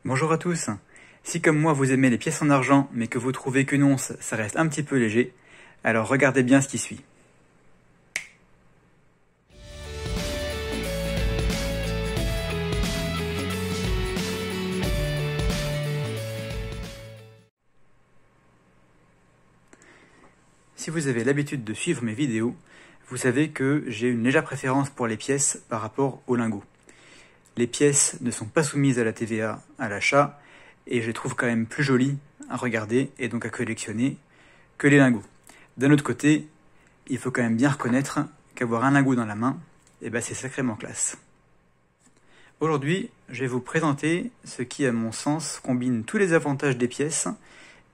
Bonjour à tous. Si comme moi vous aimez les pièces en argent mais que vous trouvez qu'une once ça reste un petit peu léger, alors regardez bien ce qui suit. Si vous avez l'habitude de suivre mes vidéos, vous savez que j'ai une légère préférence pour les pièces par rapport aux lingots. Les pièces ne sont pas soumises à la TVA à l'achat et je les trouve quand même plus jolies à regarder et donc à collectionner que les lingots. D'un autre côté, il faut quand même bien reconnaître qu'avoir un lingot dans la main, c'est sacrément classe. Aujourd'hui, je vais vous présenter ce qui, à mon sens, combine tous les avantages des pièces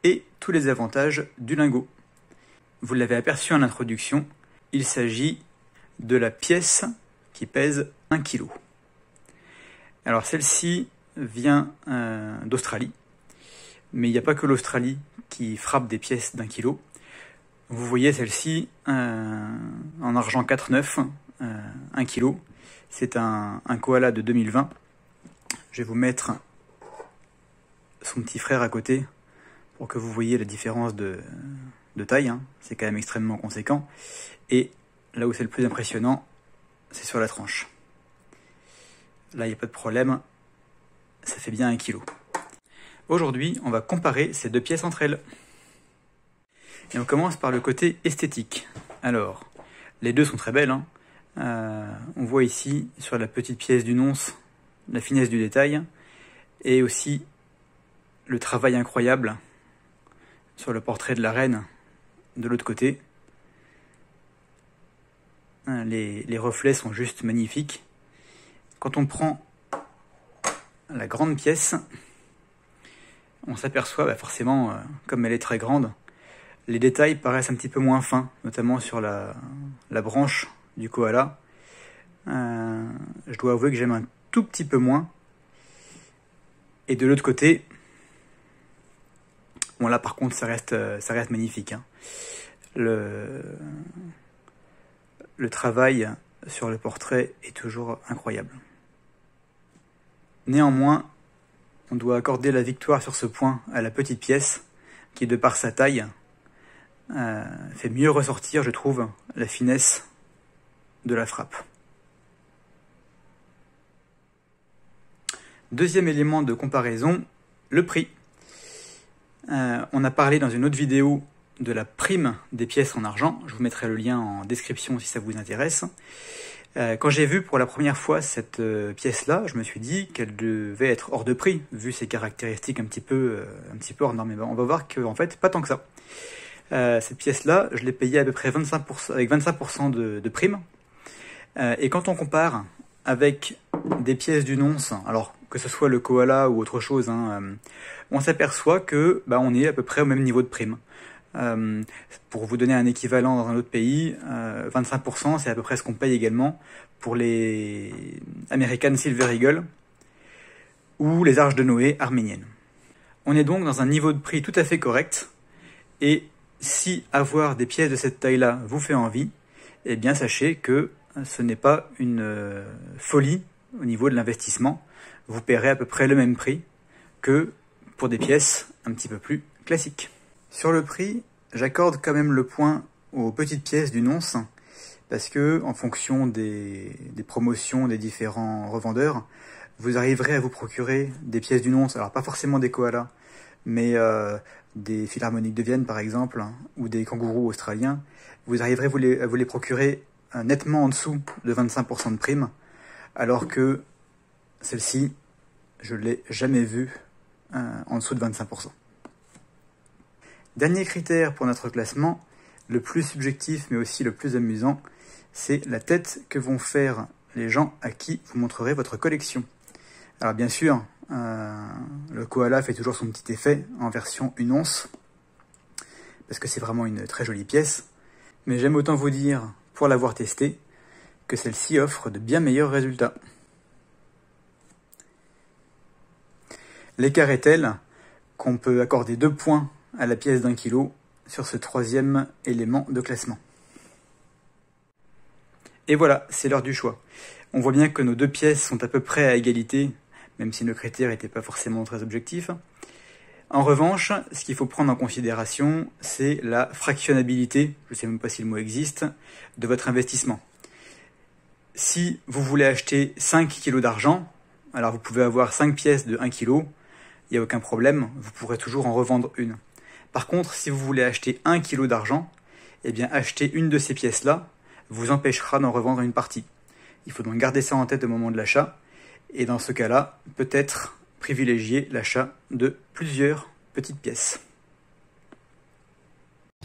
et tous les avantages du lingot. Vous l'avez aperçu en introduction, il s'agit de la pièce qui pèse 1 kg. Alors celle-ci vient d'Australie, mais il n'y a pas que l'Australie qui frappe des pièces d'1 kg. Vous voyez celle-ci en argent 4,9, 1 kg. C'est un koala de 2020. Je vais vous mettre son petit frère à côté pour que vous voyez la différence de taille. C'est quand même extrêmement conséquent. Et là où c'est le plus impressionnant, c'est sur la tranche. Là, il n'y a pas de problème, ça fait bien 1 kg. Aujourd'hui, on va comparer ces deux pièces entre elles. Et on commence par le côté esthétique. Alors, les deux sont très belles. On voit ici, sur la petite pièce d'une once, la finesse du détail, et aussi le travail incroyable sur le portrait de la reine de l'autre côté. Les reflets sont juste magnifiques. Quand on prend la grande pièce, on s'aperçoit forcément, comme elle est très grande, les détails paraissent un petit peu moins fins, notamment sur la branche du koala. Je dois avouer que j'aime un tout petit peu moins. Et de l'autre côté, bon là par contre ça reste magnifique. Le travail sur le portrait est toujours incroyable. Néanmoins, on doit accorder la victoire sur ce point à la petite pièce, qui de par sa taille, fait mieux ressortir, je trouve, la finesse de la frappe. Deuxième élément de comparaison, le prix. On a parlé dans une autre vidéo de la prime des pièces en argent. Je vous mettrai le lien en description si ça vous intéresse. Quand j'ai vu pour la première fois cette pièce-là, je me suis dit qu'elle devait être hors de prix, vu ses caractéristiques un petit peu hors norme. On va voir qu'en fait, pas tant que ça. Cette pièce-là, je l'ai payée à peu près 25%, avec 25% de prime. Et quand on compare avec des pièces d'une once, alors que ce soit le koala ou autre chose, on s'aperçoit que on est à peu près au même niveau de prime. Pour vous donner un équivalent dans un autre pays, 25% c'est à peu près ce qu'on paye également pour les American Silver Eagle ou les Arches de Noé arméniennes. On est donc dans un niveau de prix tout à fait correct, et si avoir des pièces de cette taille-là vous fait envie, eh bien sachez que ce n'est pas une folie au niveau de l'investissement. Vous paierez à peu près le même prix que pour des pièces un petit peu plus classiques. Sur le prix, j'accorde quand même le point aux petites pièces d'une once, parce que en fonction des promotions des différents revendeurs, vous arriverez à vous procurer des pièces d'une once, alors pas forcément des koalas, mais des philharmoniques de Vienne par exemple, ou des kangourous australiens. Vous arriverez à vous les procurer nettement en dessous de 25% de prime, alors que celle-ci, je ne l'ai jamais vue en dessous de 25%. Dernier critère pour notre classement, le plus subjectif mais aussi le plus amusant, c'est la tête que vont faire les gens à qui vous montrerez votre collection. Alors bien sûr, le koala fait toujours son petit effet en version 1 once, parce que c'est vraiment une très jolie pièce, mais j'aime autant vous dire, pour l'avoir testé, que celle-ci offre de bien meilleurs résultats. L'écart est tel qu'on peut accorder 2 points à la pièce d'1 kg sur ce troisième élément de classement. Et voilà, c'est l'heure du choix. On voit bien que nos deux pièces sont à peu près à égalité, même si nos critères n'étaient pas forcément très objectifs. En revanche, ce qu'il faut prendre en considération, c'est la fractionnabilité, je ne sais même pas si le mot existe, de votre investissement. Si vous voulez acheter 5 kg d'argent, alors vous pouvez avoir 5 pièces de 1 kg, il n'y a aucun problème, vous pourrez toujours en revendre une. Par contre, si vous voulez acheter 1 kg d'argent, eh bien acheter une de ces pièces-là vous empêchera d'en revendre une partie. Il faut donc garder ça en tête au moment de l'achat, et dans ce cas-là, peut-être privilégier l'achat de plusieurs petites pièces.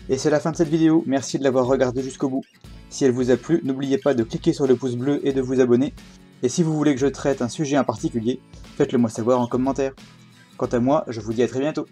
Et c'est la fin de cette vidéo, merci de l'avoir regardée jusqu'au bout. Si elle vous a plu, n'oubliez pas de cliquer sur le pouce bleu et de vous abonner. Et si vous voulez que je traite un sujet en particulier, faites-le moi savoir en commentaire. Quant à moi, je vous dis à très bientôt.